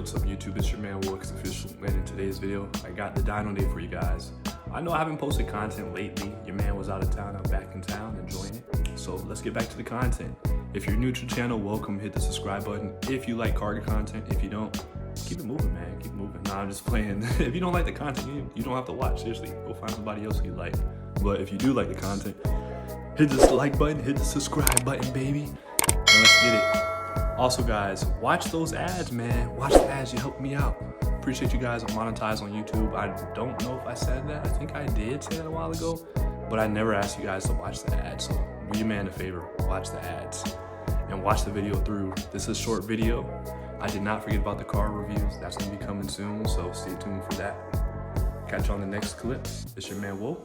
What's up YouTube, it's your man Wilkes Official, and in today's video, I got the dyno day for you guys. I know I haven't posted content lately, your man was out of town, I'm back in town enjoying it. So let's get back to the content. If you're new to the channel, welcome, hit the subscribe button. If you like cargo content, if you don't, keep it moving, man, keep it moving. Nah, I'm just playing. If you don't like the content, you don't have to watch, seriously, go find somebody else you like. But if you do like the content, hit the like button, hit the subscribe button, baby, and let's get it. Also guys, watch those ads, man. Watch the ads, you help me out. Appreciate you guys. I'm monetized on YouTube. I don't know if I said that. I think I did say that a while ago, but I never asked you guys to watch the ads. So do your man a favor, watch the ads and watch the video through. This is a short video. I did not forget about the car reviews. That's gonna be coming soon, so stay tuned for that. Catch you on the next clip. It's your man Wolf.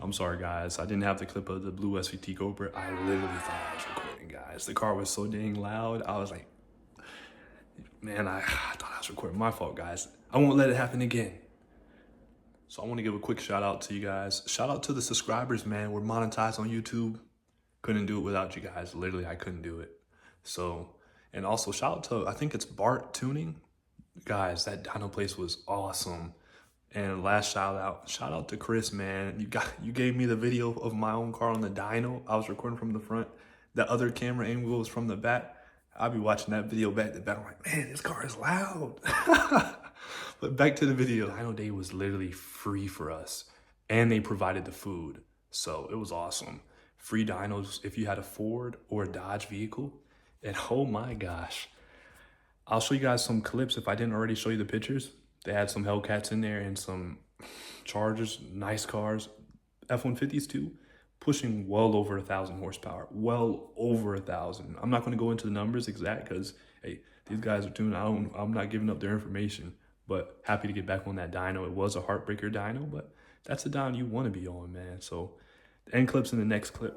I'm sorry guys, I didn't have the clip of the blue SVT Takeover. I literally thought I was recording, guys. The car was so dang loud. I was like, man, I thought I was recording. My fault, guys. I won't let it happen again. So I want to give a quick shout out to you guys. Shout out to the subscribers, man. We're monetized on YouTube. Couldn't do it without you guys. Literally, I couldn't do it. So, and also shout out to, I think it's Bart Tuning. Guys, that dyno place was awesome. And last shout out to Chris, man. You gave me the video of my own car on the dyno. I was recording from the front. The other camera angle was from the back. I'll be watching that video back to back. I'm like, man, this car is loud. But back to the video. Dyno Day was literally free for us. And they provided the food. So it was awesome. Free dynos if you had a Ford or a Dodge vehicle. And oh my gosh. I'll show you guys some clips if I didn't already show you the pictures. They had some Hellcats in there and some Chargers, nice cars, F-150s too, pushing well over 1,000 horsepower, well over 1,000. I'm not going to go into the numbers exact because, hey, these guys are tuned. I'm not giving up their information, but happy to get back on that dyno. It was a heartbreaker dyno, but that's the dyno you want to be on, man. So the end clip's in the next clip.